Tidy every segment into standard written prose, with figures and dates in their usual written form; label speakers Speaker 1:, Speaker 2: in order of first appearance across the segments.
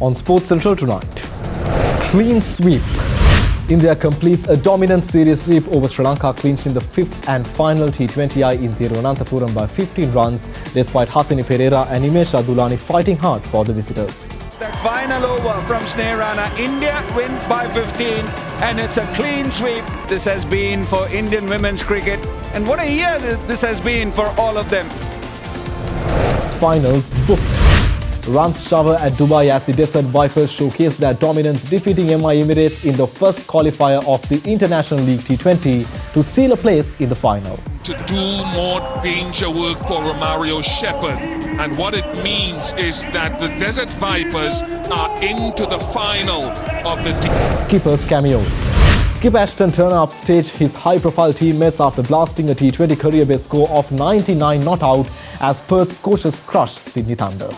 Speaker 1: on Sports Central tonight. Clean sweep. India completes a dominant series sweep over Sri Lanka, clinching the fifth and final T20I in Thiruvananthapuram by 15 runs, despite Hasini Perera and Himesh Adulani fighting hard for the visitors.
Speaker 2: That final over from Derana, India win by 15, and it's a clean sweep. This has been for Indian women's cricket, and what a year this has been for all of them.
Speaker 1: Finals booked. Runs shower at Dubai as the Desert Vipers showcased their dominance, defeating MI Emirates in the first qualifier of the International League T20 to seal a place in the final.
Speaker 3: To do more danger work for Romario Shepherd, and what it means is that the Desert Vipers are into the final of the
Speaker 1: Skipper's cameo. Skip Aston turned upstage his high-profile teammates after blasting a T20 career-best score of 99 not out as Perth's coaches crushed Sydney Thunder.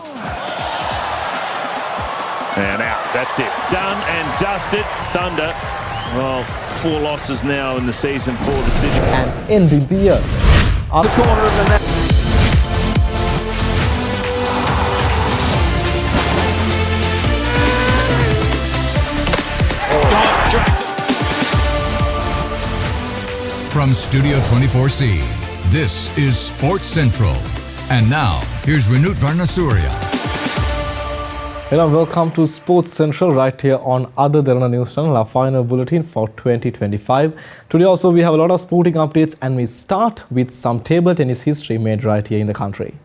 Speaker 4: And out. That's it. Done and dusted. Thunder. Well, 4 losses now in the season for the Sydney.
Speaker 1: And ending the year.
Speaker 5: On the corner of the net.
Speaker 6: From Studio 24C, this is Sports Central. And now, here's Vinut Varnasurya.
Speaker 1: Hello and welcome to Sports Central right here on Other Derana News Channel, our final bulletin for 2025. Today also we have a lot of sporting updates, and we start with some table tennis history made right here in the country.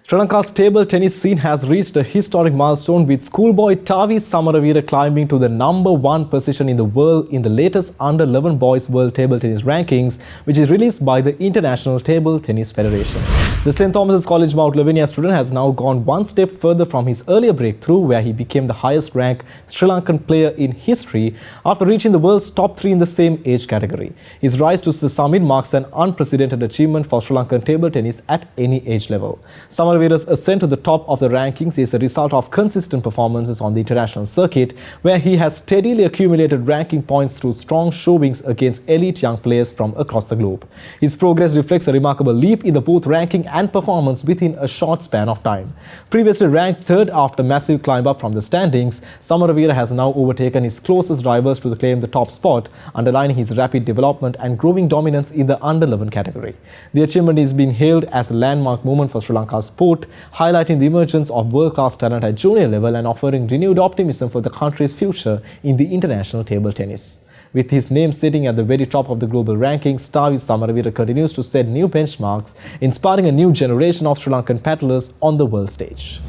Speaker 1: Sri Lanka's table tennis scene has reached a historic milestone, with schoolboy Taavi Samaravira climbing to the #1 position in the world in the latest Under-11 Boys World Table Tennis Rankings, which is released by the International Table Tennis Federation. The St. Thomas's College Mount Lavinia student has now gone one step further from his earlier breakthrough, where he became the highest-ranked Sri Lankan player in history after reaching the world's top 3 in the same age category. His rise to the summit marks an unprecedented achievement for Sri Lankan table tennis at any age level. Samaravira's ascent to the top of the rankings is a result of consistent performances on the international circuit, where he has steadily accumulated ranking points through strong showings against elite young players from across the globe. His progress reflects a remarkable leap in the both ranking and performance within a short span of time. Previously ranked third after massive climb up from the standings, Samaravira has now overtaken his closest rivals to claim the top spot, underlining his rapid development and growing dominance in the under-11 category. The achievement is being hailed as a landmark moment for Sri Lanka's sport, highlighting the emergence of world-class talent at junior level and offering renewed optimism for the country's future in the international table tennis. With his name sitting at the very top of the global rankings, Taavi Samaravira continues to set new benchmarks, inspiring a new generation of Sri Lankan paddlers on the world stage.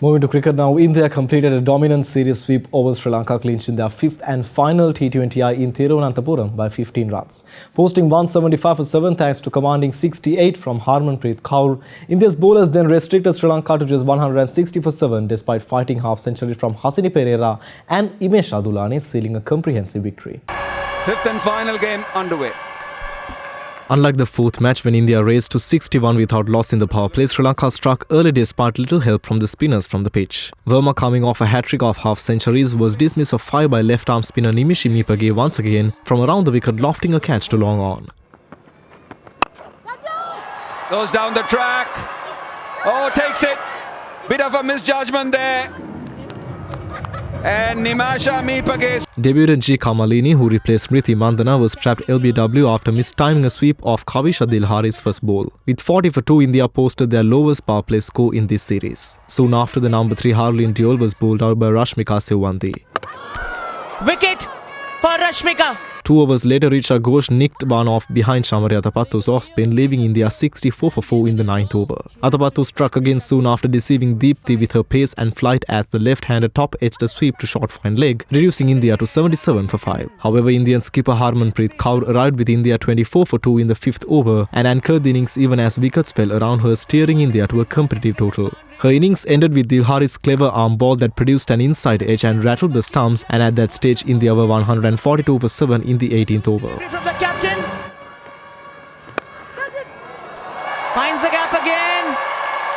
Speaker 1: Moving to cricket now, India completed a dominant series sweep over Sri Lanka, clinching their fifth and final T20I in Thiruvananthapuram by 15 runs. Posting 175 for 7 thanks to commanding 68 from Harmanpreet Kaur, India's bowlers then restricted Sri Lanka to just 160 for 7 despite fighting half-century from Hasini Perera and Himesh Adulani, sealing a comprehensive victory.
Speaker 2: Fifth and final game underway.
Speaker 1: Unlike the fourth match, when India raced to 61 without loss in the power play, Sri Lanka struck early despite little help from the spinners from the pitch. Verma, coming off a hat-trick of half-centuries, was dismissed for 5 by left-arm spinner Nimishi Mipage once again from around the wicket, lofting a catch to long on.
Speaker 2: Goes down the track. Oh, takes it. Bit of a misjudgment there. And Nimasha Mipage.
Speaker 1: Debutant G. Kamalini, who replaced Smriti Mandana, was trapped LBW after mistiming a sweep of Kavisha Dilhari's first ball. With 40 for 2, India posted their lowest power play score in this series. Soon after, the number 3 Harleen Deol was bowled out by Rashmika Sivanti.
Speaker 7: Wicket for Rashmika.
Speaker 1: 2 overs later, Richa Ghosh nicked one off behind Shamari Athapattu's off-spin, leaving India 64 for 4 in the 9th over. Athapattu struck again soon after deceiving Deepthi with her pace and flight as the left-hander top-edged a sweep to short fine leg, reducing India to 77 for 5. However, Indian skipper Harmanpreet Kaur arrived with India 24 for 2 in the 5th over and anchored the innings even as wickets fell around her, steering India to a competitive total. Her innings ended with Dilhari's clever arm ball that produced an inside edge and rattled the stumps, and at that stage India were 142 for 7 in the 18th over.
Speaker 7: From the captain. Finds the gap again.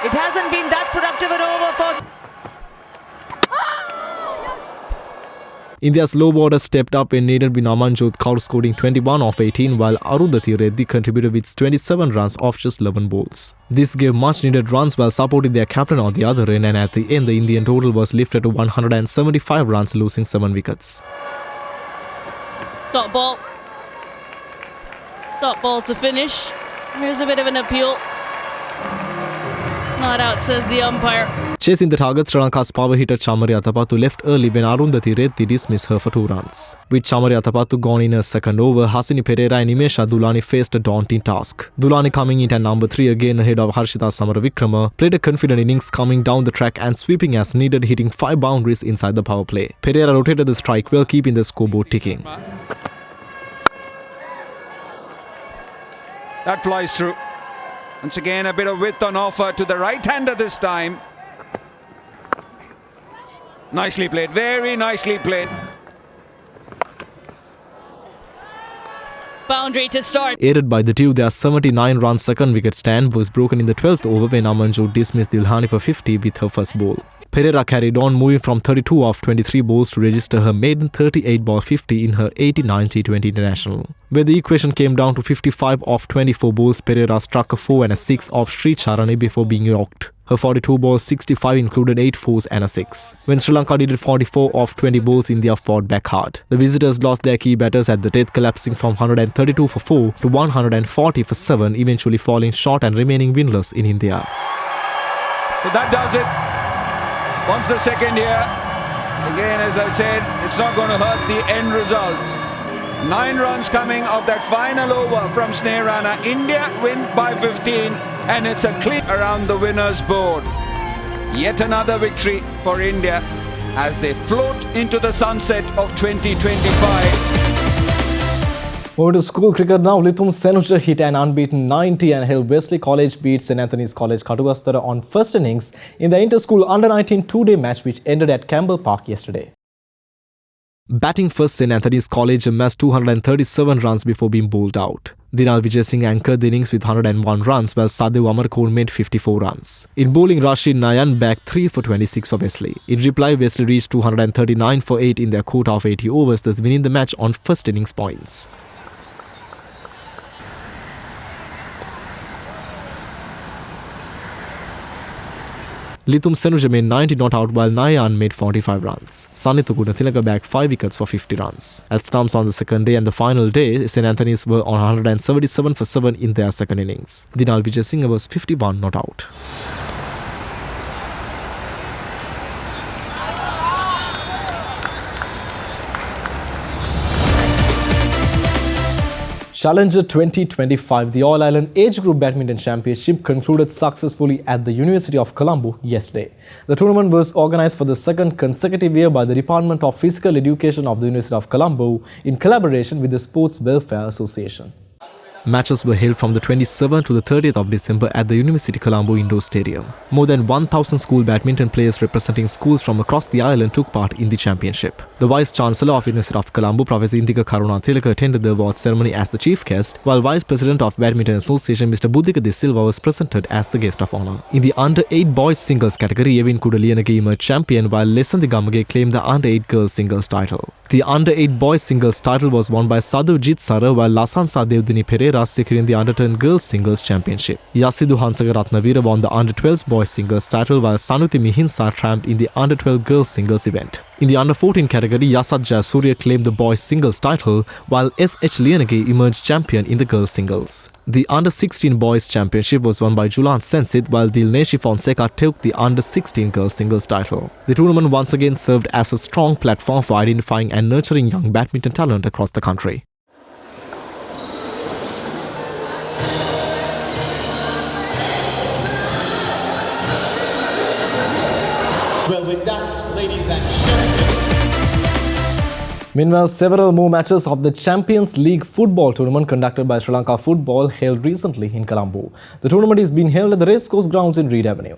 Speaker 7: It hasn't been that productive an over for...
Speaker 1: India's low order stepped up when needed with Amanjot Kaur scoring 21 off 18 while Arundhati Reddy contributed with 27 runs off just 11 balls. This gave much needed runs while supporting their captain on the other end, and at the end the Indian total was lifted to 175 runs, losing 7 wickets.
Speaker 7: Dot ball. Dot ball to finish. Here's a bit of an appeal. Not out, says the umpire.
Speaker 1: Chasing the target, Sri Lanka's power hitter Chamari Athapaththu left early when Arundhati Reddy dismissed her for 2 runs. With Chamari Athapaththu gone in her second over, Hasini Perera and Nimesha Dulani faced a daunting task. Dulani, coming in at number 3 again ahead of Harshita Samaravikrama, played a confident innings coming down the track and sweeping as needed, hitting 5 boundaries inside the power play. Perera rotated the strike well, keeping the scoreboard ticking.
Speaker 2: That flies through. Once again, a bit of width on offer to the right-hander this time. Nicely played, very nicely played.
Speaker 7: Boundary to start.
Speaker 1: Aided by the dew, their 79-run second wicket stand was broken in the 12th over when Amanjot dismissed Dilhani for 50 with her first ball. Perera carried on, moving from 32 off 23 balls to register her maiden 38-ball 50 in her 89 T20 international. Where the equation came down to 55 off 24 balls, Perera struck a 4 and a 6 off Sri Charani before being yorked. Her 42 balls 65 included 8 fours and a 6. When Sri Lanka did 44 off 20 balls, India fought back hard. The visitors lost their key batters at the death, collapsing from 132 for 4 to 140 for 7, eventually falling short and remaining winless in India.
Speaker 2: So that does it. Once the second here, again as I said, it's not going to hurt the end result. 9 runs coming of that final over from Derana. India win by 15 and it's a clean around the winner's board. Yet another victory for India as they float into the sunset of 2025.
Speaker 1: Over to school cricket now. Lithum Senuja hit an unbeaten 90 and held Wesley College beat St Anthony's College Katugastara on first innings in the inter-school under-19 two-day match which ended at Campbell Park yesterday. Batting first, St Anthony's College amassed 237 runs before being bowled out. Dinal Vijay Singh anchored the innings with 101 runs while Sadev Amarkaur made 54 runs. In bowling, Rashid Nayan bagged 3 for 26 for Wesley. In reply, Wesley reached 239 for 8 in their quota of 80 overs, thus winning the match on first innings points. Lithum Senuja made 90 not out while Nayan made 45 runs. Sanitha Gunathilaka bagged 5 wickets for 50 runs. At stumps on the second day and the final day, St Anthony's were on 177 for 7 in their second innings. Dinal Vijay Singh was 51 not out. Challenger 2025, the All Ireland Age Group Badminton Championship concluded successfully at the University of Colombo yesterday. The tournament was organised for the second consecutive year by the Department of Physical Education of the University of Colombo in collaboration with the Sports Welfare Association. Matches were held from the 27th to the 30th of December at the University Colombo Indoor Stadium. More than 1,000 school badminton players representing schools from across the island took part in the championship. The Vice Chancellor of University of Colombo, Professor Indika Karunathilaka, attended the awards ceremony as the chief guest, while Vice President of Badminton Association, Mr. Buddhika De Silva, was presented as the guest of honour. In the Under-8 boys singles category, Evin Kudaliyanage emerged champion, while Lesandi Gamage claimed the Under-8 girls singles title. The Under-8 boys singles title was won by Sadhujit Sara, while Lasansa Devdini Pereira securing the Under-10 girls singles championship. Yasidu Hansaga Ratnavira won the Under-12 boys singles title, while Sanuti Mihinsa triumphed in the Under-12 girls singles event. In the Under-14 category, Yasat Jayasuriya claimed the boys singles title, while S.H. Liyanage emerged champion in the girls singles. The Under-16 boys championship was won by Julan Sensit, while Dilneshi Fonseca took the Under-16 girls singles title. The tournament once again served as a strong platform for identifying and nurturing young badminton talent across the country.
Speaker 8: Well, with that, ladies and gentlemen.
Speaker 1: Meanwhile, several more matches of the Champions League football tournament conducted by Sri Lanka Football held recently in Colombo. The tournament is being held at the Racecourse Grounds in Reed Avenue.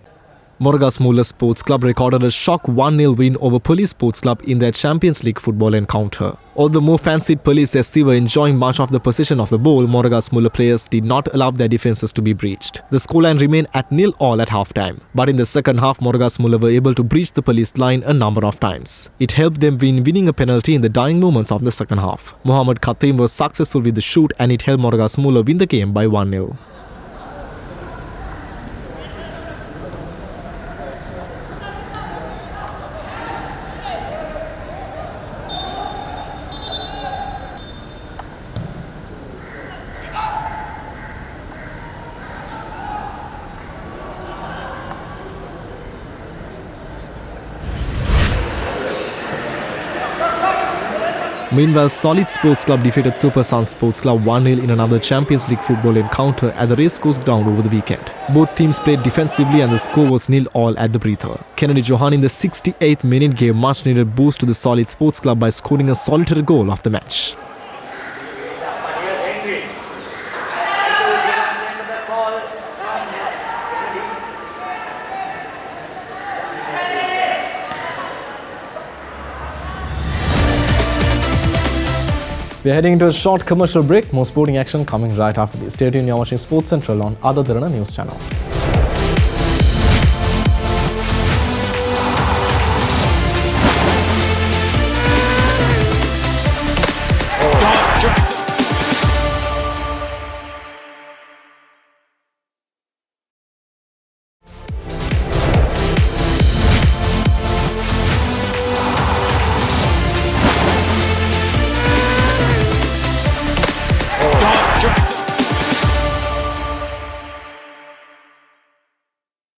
Speaker 1: Moragas Muller Sports Club recorded a shock 1-0 win over Police Sports Club in their Champions League football encounter. Although more fancied Police SC were enjoying much of the possession of the ball, Moragas Muller players did not allow their defences to be breached. The scoreline remained at 0-0 at half-time. But in the second half, Moragas Muller were able to breach the Police line a number of times. It helped them winning a penalty in the dying moments of the second half. Mohammad Khatim was successful with the shoot and it helped Moragas Muller win the game by 1-0. Meanwhile, Solid Sports Club defeated Super Suns Sports Club 1-0 in another Champions League football encounter at the Racecourse ground over the weekend. Both teams played defensively and the score was 0-0 at the breather. Kennedy Johan in the 68th minute gave much needed boost to the Solid Sports Club by scoring a solitary goal of the match. We're heading into a short commercial break. More sporting action coming right after this. Stay tuned, you're watching Sports Central on Ada Derana News Channel.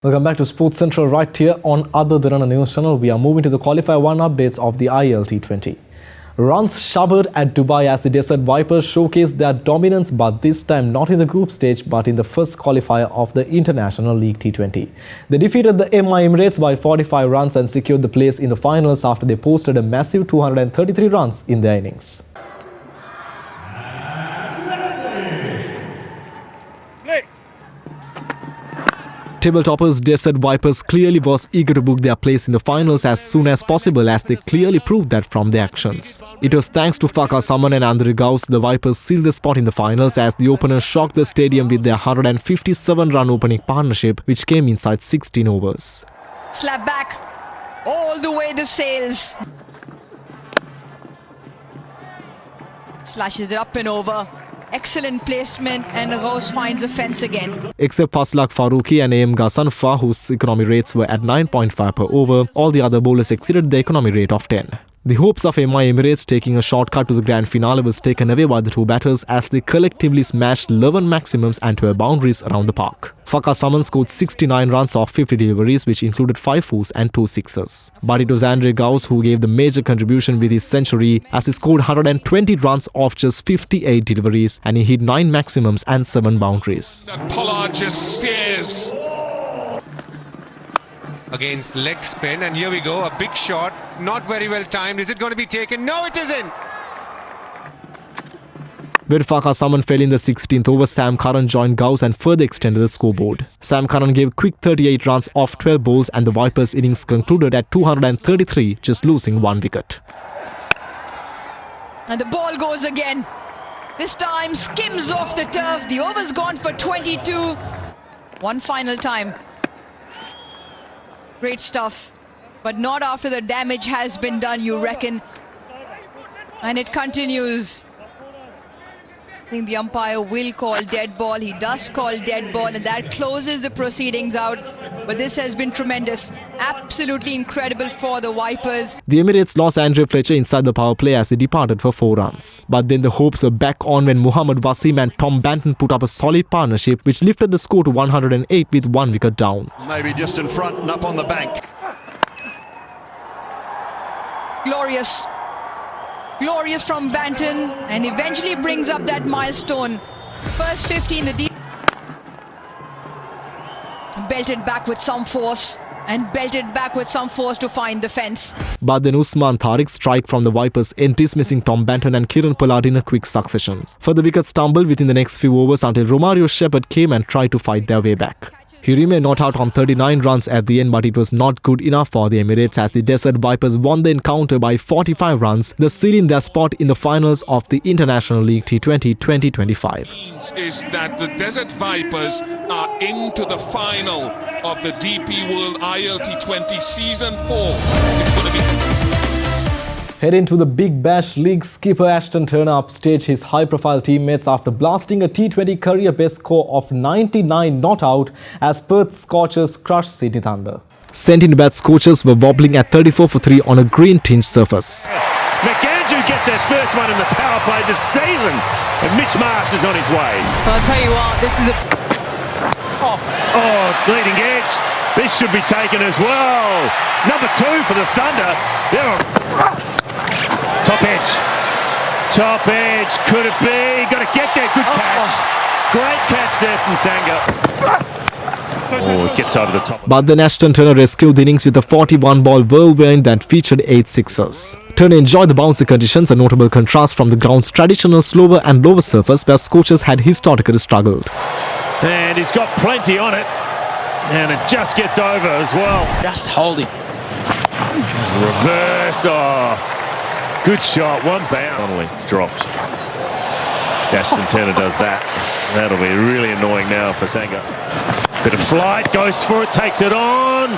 Speaker 1: Welcome back to Sports Central right here on Ada Derana News Channel. We are moving to the Qualifier 1 updates of the ILT20. Runs showered at Dubai as the Desert Vipers showcased their dominance, but this time not in the group stage but in the first qualifier of the International League T20. They defeated the MI Emirates by 45 runs and secured the place in the finals after they posted a massive 233 runs in their innings. Table toppers Desert Vipers clearly was eager to book their place in the finals as soon as possible, as they clearly proved that from their actions. It was thanks to Faka Saman and Andre Gauss the Vipers sealed the spot in the finals as the openers shocked the stadium with their 157-run opening partnership, which came inside 16 overs.
Speaker 7: Slap back, all the way the sails. Slashes it up and over. Excellent placement and Rose finds a fence again. Except Faslak Farooqi and AM Ghassanfa, whose economy rates were at 9.5 per over, all the other bowlers exceeded the economy rate of 10. The hopes of MI Emirates taking a shortcut to the grand finale was taken away by the two batters as they collectively smashed 11 maximums and 12 boundaries around the park. Faka Saman scored 69 runs off 50 deliveries, which included 5 fours and 2 sixes. But it was Andre Gauss who gave the major contribution with his century as he scored 120 runs off just 58 deliveries and he hit 9 maximums and 7 boundaries.
Speaker 3: Pollard just stares.
Speaker 5: Against leg spin, and here we go, a big shot, not very well timed. Is it going to be taken? No, it isn't.
Speaker 1: When Faka Saman fell in the 16th over, Sam Curran joined Gauss and further extended the scoreboard. Sam Curran gave quick 38 runs off 12 balls and the Vipers' innings concluded at 233, just losing 1 wicket.
Speaker 7: And the ball goes again. This time skims off the turf. The over's gone for 22. One final time. Great stuff, but not after the damage has been done, you reckon. And it continues. I think the umpire will call dead ball. He does call dead ball, and that closes the proceedings out. But this has been tremendous. Absolutely incredible for the Vipers.
Speaker 1: The Emirates lost Andre Fletcher inside the power play as he departed for 4 runs. But then the hopes were back on when Muhammad Wasim and Tom Banton put up a solid partnership which lifted the score to 108 with 1 wicket down.
Speaker 5: Maybe just in front and up on the bank.
Speaker 7: Glorious. Glorious from Banton, and eventually brings up that milestone. First 50 in the deep. Belted back with some force. And belted back with some force to find the fence.
Speaker 1: But then Usman Tariq's strike from the Vipers ended, dismissing Tom Banton and Kiran Pollard in a quick succession. Further wickets stumbled within the next few overs until Romario Shepherd came and tried to fight their way back.
Speaker 7: He remained not out on 39 runs at the end, but it was not good enough for the Emirates as the Desert Vipers won the encounter by 45 runs, thus sealing their spot in the finals of the International League T20 2025.
Speaker 3: Is that the Desert Vipers are into the final of the DP World ILT20 Season 4. It's going to be...
Speaker 1: Heading to the Big Bash League, skipper Aston Turner upstaged his high-profile teammates after blasting a T20 career-best score of 99 not out as Perth Scorchers crushed Sydney Thunder.
Speaker 7: Sent in bat, Scorchers were wobbling at 34 for 3 on a green-tinged surface.
Speaker 4: McAndrew gets her first one in the power play this season, and Mitch Marsh is on his way.
Speaker 9: But I'll tell you what, this is a...
Speaker 4: Oh, leading edge. This should be taken as well. Number 2 for the Thunder. They're on... Top edge. Top edge. Could it be? Got to get there. Good catch. Great catch there from Sanga. Oh, it gets over the top.
Speaker 7: But then Aston Turner rescued the innings with a 41-ball whirlwind that featured 8 sixers. Turner enjoyed the bouncy conditions, a notable contrast from the ground's traditional slower and lower surface where Scorchers had historically struggled.
Speaker 4: And he's got plenty on it. And it just gets over as well.
Speaker 9: Just hold him.
Speaker 4: Reverse. Oh. Good shot, one bound. Connolly dropped. Aston Turner does that. That'll be really annoying now for Sanga. Bit of flight, goes for it, takes it on.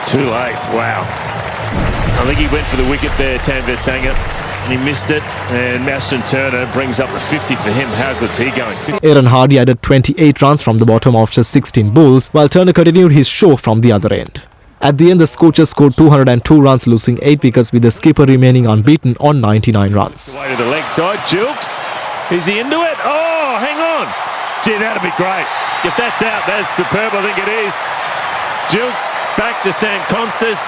Speaker 4: Too late, wow. I think he went for the wicket there, Tanveer Sanga. He missed it, and Aston Turner brings up the 50 for him. How good's he going?
Speaker 7: Aaron Hardy added 28 runs from the bottom of just 16 balls, while Turner continued his show from the other end. At the end, the Scorchers scored 202 runs, losing 8 wickets with the skipper remaining unbeaten on 99 runs.
Speaker 4: Way to the leg side, Jilks. Is he into it? Oh, hang on. Gee, that'd be great. If that's out, that's superb, I think it is. Jilks back to Sam Constas.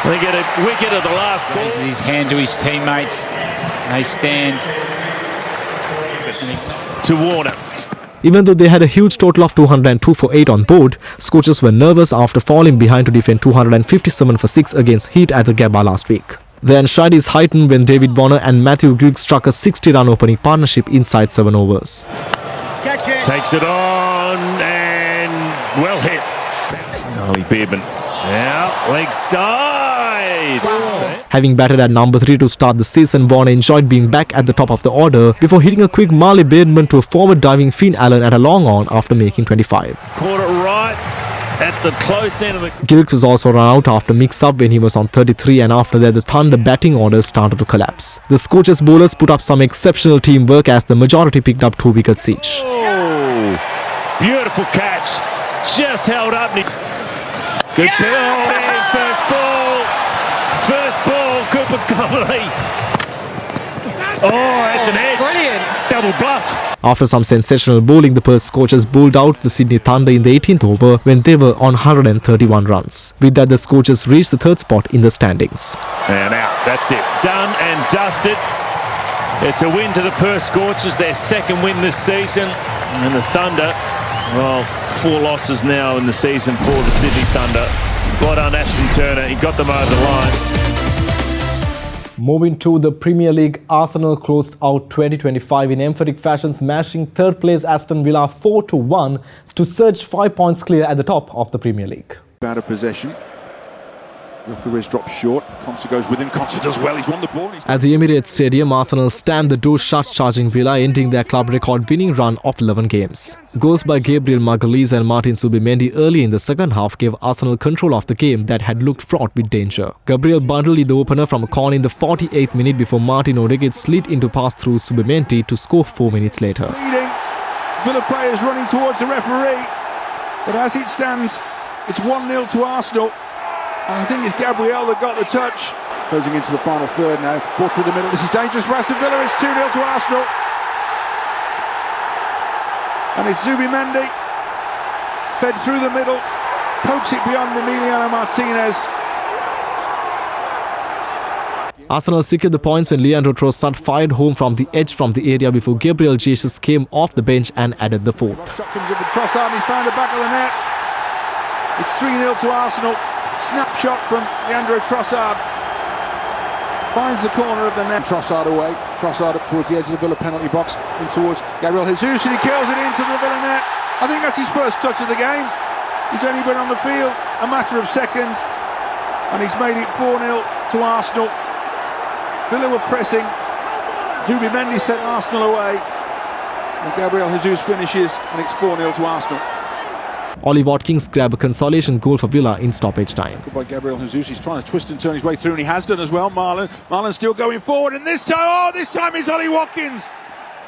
Speaker 4: They get a wicket at the last ball.
Speaker 10: Raises his hand to his teammates. They stand.
Speaker 4: To Warner.
Speaker 7: Even though they had a huge total of 202 for 8 on board, Scorchers were nervous after falling behind to defend 257 for 6 against Heat at the Gabba last week. The anxiety is heightened when David Bonner and Matthew Griggs struck a 60-run opening partnership inside 7 overs.
Speaker 4: Takes it on and well hit. Ollie Beerman. Now, leg side.
Speaker 9: Wow.
Speaker 7: Having batted at number 3 to start the season, Warner enjoyed being back at the top of the order before hitting a quick Marley Beardman to a forward-diving Finn Allen at a long on after making 25.
Speaker 4: Caught it right at the close end of the...
Speaker 7: Gilkes was also run out after mix-up when he was on 33, and after that the Thunder batting orders started to collapse. The Scorchers bowlers put up some exceptional teamwork as the majority picked up 2 wickets each.
Speaker 4: Oh, beautiful catch. Just held up. Good ball. First ball. First ball. Cooper Connolly. Oh, it's an edge.
Speaker 9: Brilliant.
Speaker 4: Double bluff.
Speaker 7: After some sensational bowling, the Perth Scorchers bowled out the Sydney Thunder in the 18th over when they were on 131 runs. With that, the Scorchers reached the 3rd spot in the standings.
Speaker 4: And out. That's it. Done and dusted. It's a win to the Perth Scorchers, their 2nd win this season. And the Thunder, well, 4 losses now in the season for the Sydney Thunder. Well done, Aston Turner. He got them over the line.
Speaker 1: Moving to the Premier League, Arsenal closed out 2025 in emphatic fashion, smashing 3rd place Aston Villa 4-1 to surge 5 points clear at the top of the Premier League.
Speaker 11: Out of possession. Jokeris drops short. Conser goes with him. Conser does well. He's won the ball.
Speaker 7: At the Emirates Stadium, Arsenal stamped the door shut, charging Villa, ending their club record winning run of 11 games. Goals by Gabriel Magalhaes and Martin Zubimendi early in the second half gave Arsenal control of the game that had looked fraught with danger. Gabriel bundled the opener from a corner in the 48th minute before Martin Odegaard slid into pass through Zubimendi to score 4 minutes later.
Speaker 11: Leading. Villa players running towards the referee. But as it stands, it's 1-0 to Arsenal. And I think it's Gabriel that got the touch. Closing into the final third now. Ball through the middle. This is dangerous for Aston Villa. It's 2-0 to Arsenal. And it's Zubimendi. Fed through the middle. Pokes it beyond Emiliano Martinez.
Speaker 7: Arsenal secured the points when Leandro Trossard fired home from the edge from the area before Gabriel Jesus came off the bench and added the 4th.
Speaker 11: Shot comes in with Trossard. He's found the back of the net. It's 3-0 to Arsenal. Snapshot from Leandro Trossard. Finds the corner of the net. Trossard away. Trossard up towards the edge of the Villa penalty box. In towards Gabriel Jesus, and he kills it into the Villa net. I think that's his first touch of the game. He's only been on the field a matter of seconds, and he's made it 4-0 to Arsenal. Villa were pressing. Zubimendi sent Arsenal away. And Gabriel Jesus finishes, and it's 4-0 to Arsenal.
Speaker 7: Ollie Watkins grabbed a consolation goal for Villa in stoppage time.
Speaker 11: Good by Gabriel Jesus. He's trying to twist and turn his way through, and he has done as well. Marlon's still going forward, and this time it's Ollie Watkins.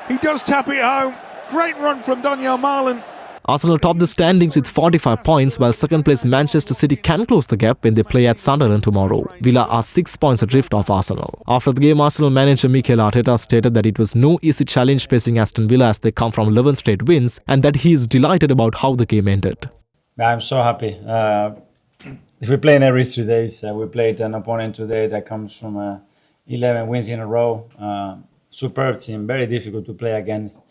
Speaker 11: He does tap it home. Great run from Daniel Marlon.
Speaker 7: Arsenal top the standings with 45 points, while second place Manchester City can close the gap when they play at Sunderland tomorrow. Villa are 6 points adrift of Arsenal. After the game, Arsenal manager Mikel Arteta stated that it was no easy challenge facing Aston Villa as they come from 11 straight wins, and that he is delighted about how the game ended.
Speaker 12: I'm so happy. If we play in every 3 days, we played an opponent today that comes from 11 wins in a row. Superb team, very difficult to play against.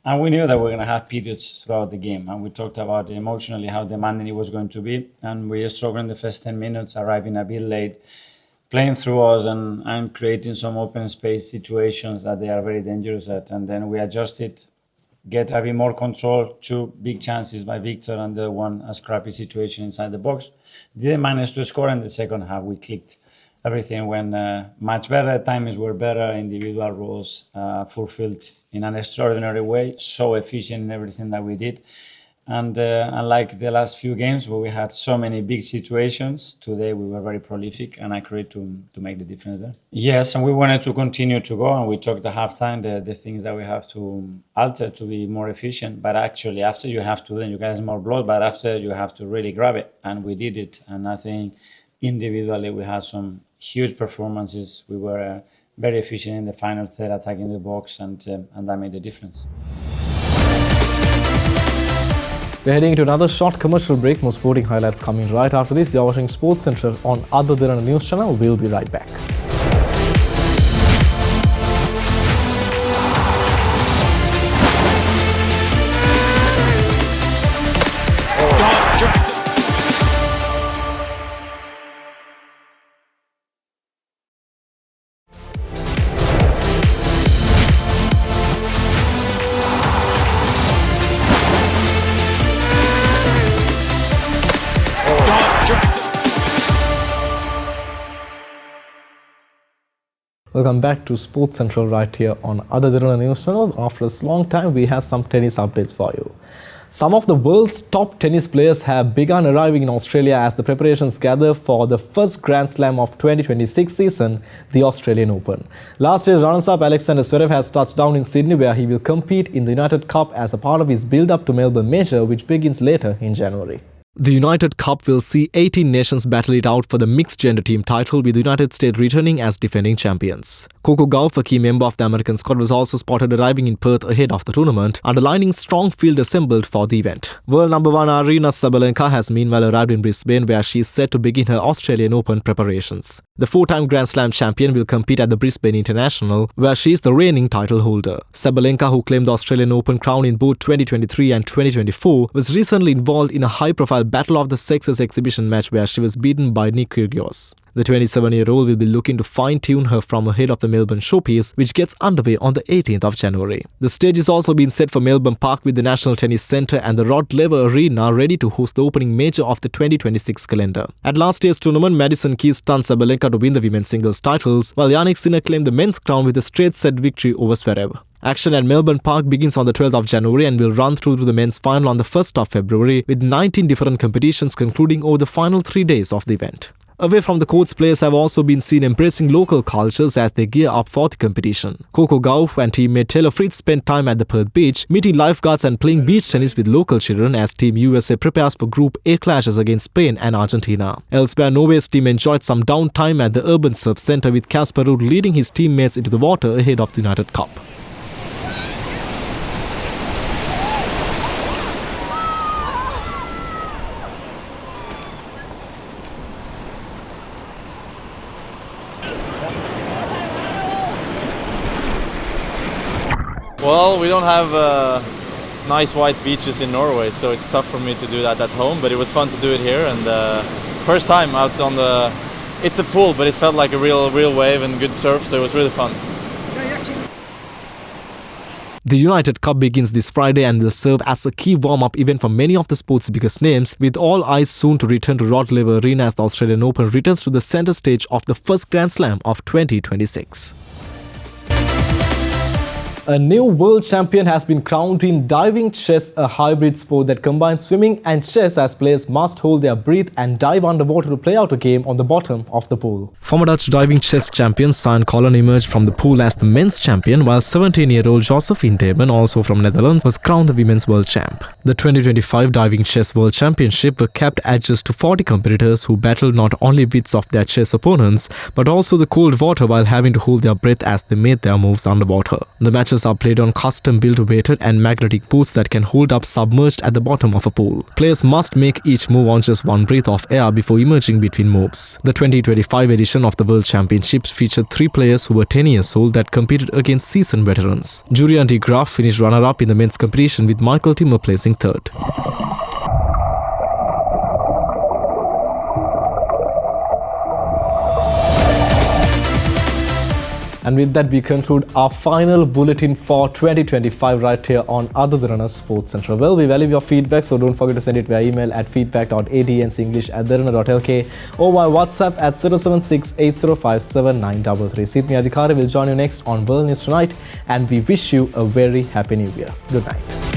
Speaker 12: And we knew that we were going to have periods throughout the game. And we talked about emotionally how demanding it was going to be. And we struggled in the first 10 minutes, arriving a bit late, playing through us and creating some open space situations that they are very dangerous at. And then we adjusted, get a bit more control, 2 big chances by Victor and the one a scrappy situation inside the box. Didn't manage to score in the second half. We clicked. Everything went much better. Timings were better. Individual roles fulfilled in an extraordinary way. So efficient in everything that we did. And unlike the last few games where we had so many big situations, today we were very prolific and accurate to make the difference there. Yes, and we wanted to continue to go. And we talked at halftime the things that we have to alter to be more efficient. But actually, after you have to, then you get more blood. But after you have to really grab it. And we did it. And I think individually we had some huge performances. We were very efficient in the final third, attacking the box, and that made a difference.
Speaker 1: We're heading into another short commercial break. More sporting highlights coming right after this. You're watching Sports Central on Other Derana News Channel. We'll be right back. Welcome back to Sports Central right here on Other Derana News Channel. After a long time, we have some tennis updates for you. Some of the world's top tennis players have begun arriving in Australia as the preparations gather for the first Grand Slam of 2026 season, the Australian Open. Last year's runners-up Alexander Zverev has touched down in Sydney, where he will compete in the United Cup as a part of his build-up to Melbourne Major, which begins later in January. The United Cup will see 18 nations battle it out for the mixed gender team title, with the United States returning as defending champions. Coco Gauff, a key member of the American squad, was also spotted arriving in Perth ahead of the tournament, underlining strong field assembled for the event. World number 1 Aryna Sabalenka has meanwhile arrived in Brisbane, where she is set to begin her Australian Open preparations. The 4-time Grand Slam champion will compete at the Brisbane International, where she is the reigning title holder. Sabalenka, who claimed the Australian Open crown in both 2023 and 2024, was recently involved in a high-profile Battle of the Sexes exhibition match where she was beaten by Nick Kyrgios. The 27-year-old will be looking to fine-tune her from ahead of the Melbourne showpiece, which gets underway on the 18th of January. The stage is also being set for Melbourne Park, with the National Tennis Centre and the Rod Laver Arena ready to host the opening major of the 2026 calendar. At last year's tournament, Madison Keys stunned Sabalenka to win the women's singles titles, while Jannik Sinner claimed the men's crown with a straight-set victory over Zverev. Action at Melbourne Park begins on the 12th of January and will run through to the men's final on the 1st of February, with 19 different competitions concluding over the final 3 days of the event. Away from the courts, players have also been seen embracing local cultures as they gear up for the competition. Coco Gauff and teammate Taylor Fritz spent time at the Perth beach, meeting lifeguards and playing beach tennis with local children as Team USA prepares for Group A clashes against Spain and Argentina. Elsewhere, Norway's team enjoyed some downtime at the Urban Surf Centre, with Casper Ruud leading his teammates into the water ahead of the United Cup.
Speaker 13: Well, we don't have nice white beaches in Norway, so it's tough for me to do that at home, but it was fun to do it here, and first time out on the... It's a pool, but it felt like a real wave and good surf, so it was really fun.
Speaker 7: The United Cup begins this Friday and will serve as a key warm-up event for many of the sport's biggest names, with all eyes soon to return to Rod Laver Arena as the Australian Open returns to the centre stage of the first Grand Slam of 2026. A new world champion has been crowned in diving chess, a hybrid sport that combines swimming and chess, as players must hold their breath and dive underwater to play out a game on the bottom of the pool. Former Dutch diving chess champion Sijn Collin emerged from the pool as the men's champion, while 17-year-old Josephine Damon, also from Netherlands, was crowned the women's world champ. The 2025 Diving Chess World Championship were capped at just 40 competitors who battled not only wits of their chess opponents, but also the cold water while having to hold their breath as they made their moves underwater. The matches are played on custom-built weighted and magnetic boots that can hold up submerged at the bottom of a pool. Players must make each move on just one breath of air before emerging between moves. The 2025 edition of the World Championships featured 3 players who were 10 years old that competed against seasoned veterans. Jurian de Graaf finished runner-up in the men's competition, with Michael Timmer placing 3rd. And with that, we conclude our final bulletin for 2025 right here on Other Derana Sports Central. Well, we value your feedback, so don't forget to send it via email at feedback.adnsenglish@derana.lk or via WhatsApp at 076-8057-933. Sidney Adhikari will join you next on World News Tonight, and we wish you a very happy New Year. Good night.